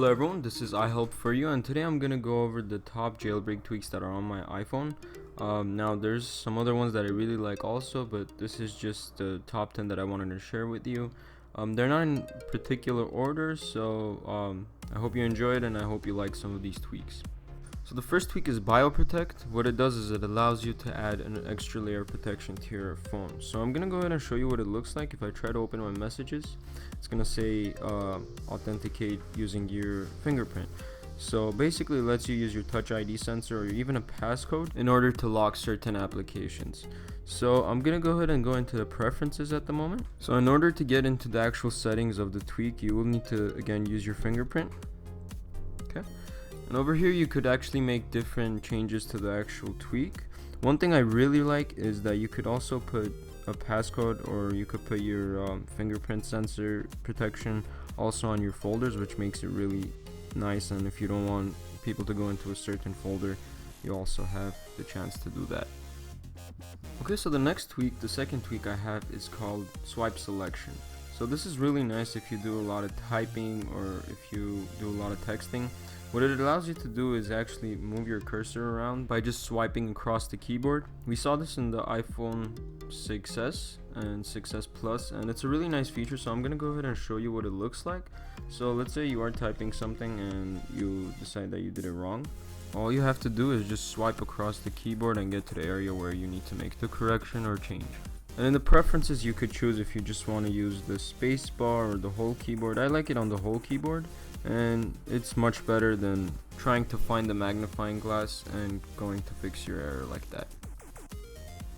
Hello everyone, this is iHelp for you, and today I'm gonna go over the top jailbreak tweaks that are on my iPhone. Now there's some other ones that I really like also, but this is just the top 10 that I wanted to share with you. They're not in particular order, so I hope you enjoy it and I hope you like some of these tweaks. So the first tweak is BioProtect. What it does is it allows you to add an extra layer of protection to your phone. So I'm gonna go ahead and show you what it looks like. If I try to open my messages, it's gonna say authenticate using your fingerprint. So basically it lets you use your Touch ID sensor or even a passcode in order to lock certain applications. So I'm gonna go ahead and go into the preferences at the moment. So in order to get into the actual settings of the tweak, you will need to again use your fingerprint. Okay. And over here you could actually make different changes to the actual tweak. One thing I really like is that you could also put a passcode, or you could put your fingerprint sensor protection also on your folders, which makes it really nice. And if you don't want people to go into a certain folder, you also have the chance to do that. Okay, so the next tweak, the second tweak I have, is called swipe selection. So this is really nice if you do a lot of typing or if you do a lot of texting. What it allows you to do is actually move your cursor around by just swiping across the keyboard. We saw this in the iPhone 6s and 6s Plus, and it's a really nice feature, so I'm gonna go ahead and show you what it looks like. So let's say you are typing something and you decide that you did it wrong. All you have to do is just swipe across the keyboard and get to the area where you need to make the correction or change. And in the preferences, you could choose if you just want to use the space bar or the whole keyboard. I like it on the whole keyboard, and it's much better than trying to find the magnifying glass and going to fix your error like that.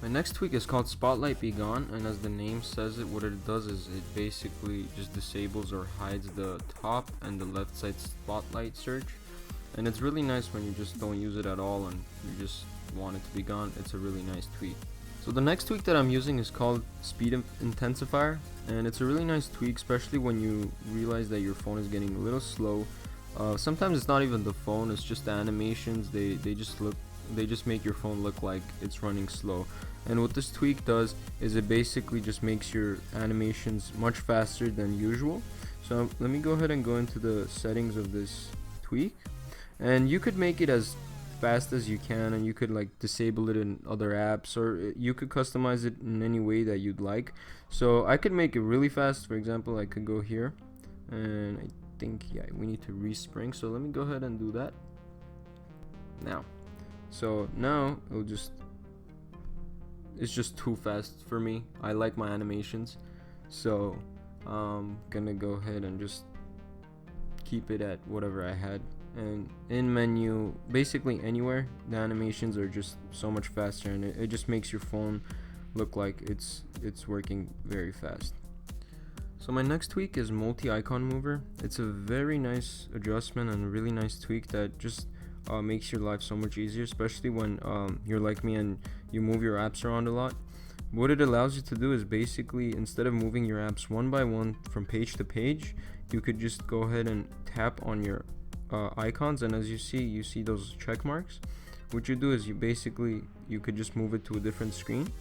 My next tweak is called Spotlight Be Gone, and as the name says it, what it does is it basically just disables or hides the top and the left side spotlight search. And it's really nice when you just don't use it at all and you just want it to be gone. It's a really nice tweak. So the next tweak that I'm using is called Speed Intensifier, and it's a really nice tweak, especially when you realize that your phone is getting a little slow. Sometimes it's not even the phone, it's just the animations. They just make your phone look like it's running slow. And what this tweak does is it basically just makes your animations much faster than usual. So let me go ahead and go into the settings of this tweak, and you could make it as fast as you can, and you could like disable it in other apps, or you could customize it in any way that you'd like. So I could make it really fast. For example, I could go here, and I think we need to respring, so let me go ahead and do that now. So now it's just too fast for me. I like my animations, so I'm gonna go ahead and just keep it at whatever I had. And in menu, basically anywhere, the animations are just so much faster, and it just makes your phone look like it's working very fast. So my next tweak is multi-icon mover. It's a very nice adjustment and a really nice tweak that just makes your life so much easier, especially when you're like me and you move your apps around a lot. What it allows you to do is basically, instead of moving your apps one by one from page to page, you could just go ahead and tap on your icons, and as you see those check marks. What you do is you could just move it to a different screen,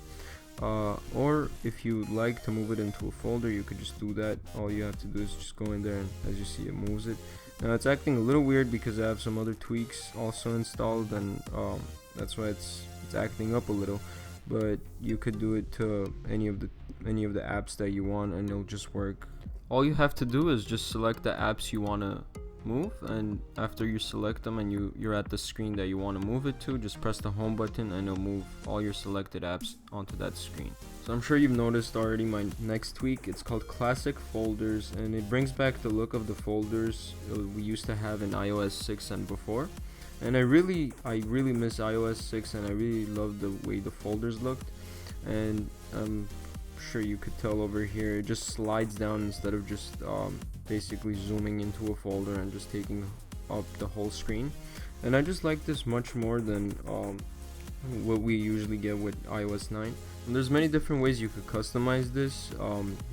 or if you like to move it into a folder, you could just do that. All you have to do is just go in there, and as you see, it moves it. Now it's acting a little weird because I have some other tweaks also installed, and that's why it's acting up a little, but you could do it to any of the apps that you want, and it'll just work. All you have to do is just select the apps you want to move, and after you select them and you're at the screen that you want to move it to, just press the home button and it'll move all your selected apps onto that screen. So I'm sure you've noticed already my next tweak. It's called Classic Folders, and it brings back the look of the folders we used to have in iOS 6 and before. And I really miss iOS 6, and I really love the way the folders looked. And I'm sure you could tell over here, it just slides down instead of just basically zooming into a folder and just taking up the whole screen. And I just like this much more than what we usually get with iOS 9. And there's many different ways you could customize this.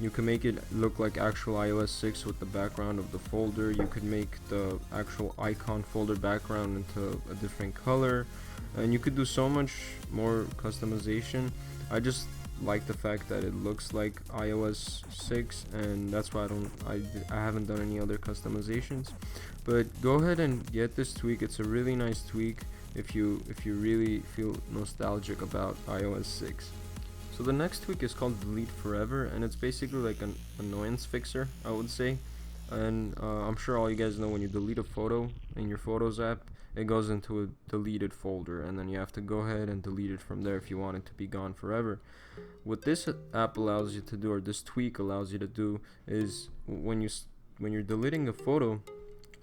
You can make it look like actual iOS 6 with the background of the folder. You could make the actual icon folder background into a different color, and you could do so much more customization. I just like the fact that it looks like iOS 6, and that's why I haven't done any other customizations. But go ahead and get this tweak. It's a really nice tweak if you really feel nostalgic about iOS 6. So the next tweak is called Delete Forever, and it's basically like an annoyance fixer, I would say. And I'm sure all you guys know, when you delete a photo in your Photos app, it goes into a deleted folder, and then you have to go ahead and delete it from there if you want it to be gone forever. What this app allows you to do, or this tweak allows you to do, is when you're deleting a photo,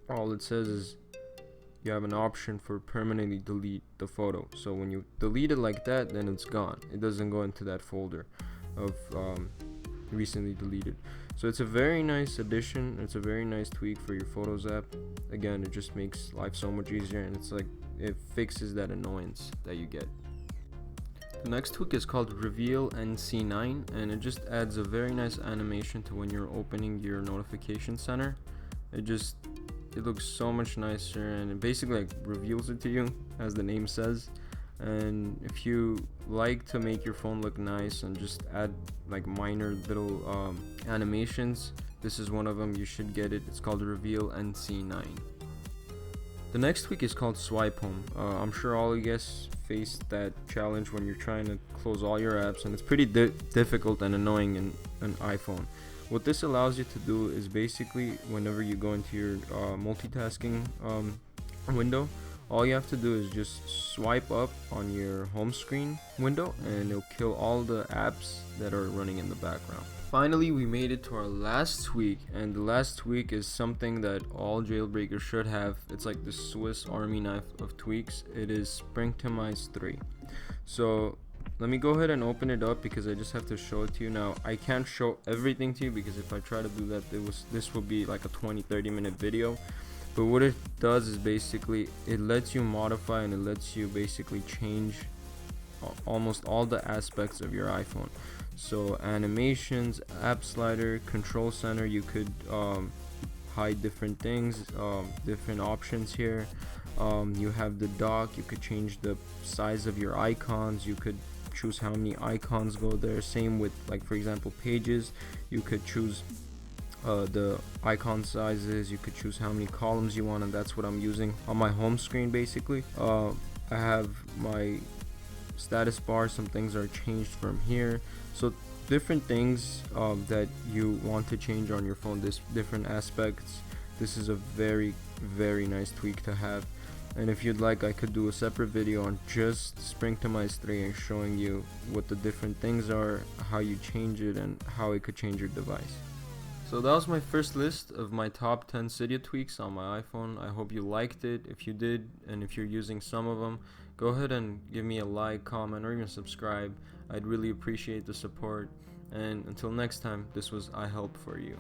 all it says is you have an option for permanently delete the photo. So when you delete it like that, then it's gone. It doesn't go into that folder of recently deleted. So it's a very nice addition. It's a very nice tweak for your Photos app. Again, it just makes life so much easier, and it's like it fixes that annoyance that you get. The next tweak is called Reveal NC9, and it just adds a very nice animation to when you're opening your notification center. It looks so much nicer, and it basically like reveals it to you, as the name says. And if you like to make your phone look nice and just add like minor little animations, this is one of them. You should get it. It's called Reveal NC9. The next tweak is called Swipe Home. I'm sure all you guys faced that challenge when you're trying to close all your apps, and it's pretty difficult and annoying in an iPhone. What this allows you to do is basically, whenever you go into your multitasking window, all you have to do is just swipe up on your home screen window, and it'll kill all the apps that are running in the background. Finally, we made it to our last tweak, and the last tweak is something that all jailbreakers should have. It's like the Swiss Army knife of tweaks. It is Springtomize 3. So let me go ahead and open it up, because I just have to show it to you. Now, I can't show everything to you, because if I try to do that, this will be like a 20-30 minute video. But what it does is basically it lets you modify, and it lets you basically change almost all the aspects of your iPhone. So animations, app slider, control center, you could hide different things, different options here. You have the dock, you could change the size of your icons, you could choose how many icons go there. Same with, like, for example, pages, you could choose the icon sizes, you could choose how many columns you want, and that's what I'm using on my home screen. Basically I have my status bar, some things are changed from here, so different things that you want to change on your phone, this different aspects. This is a very nice tweak to have, and if you'd like, I could do a separate video on just Springtomize 3 and showing you what the different things are, how you change it, and how it could change your device. So that was my first list of my top 10 Cydia tweaks on my iPhone. I hope you liked it. If you did, and if you're using some of them, go ahead and give me a like, comment, or even subscribe. I'd really appreciate the support. And until next time, this was iHelp for you.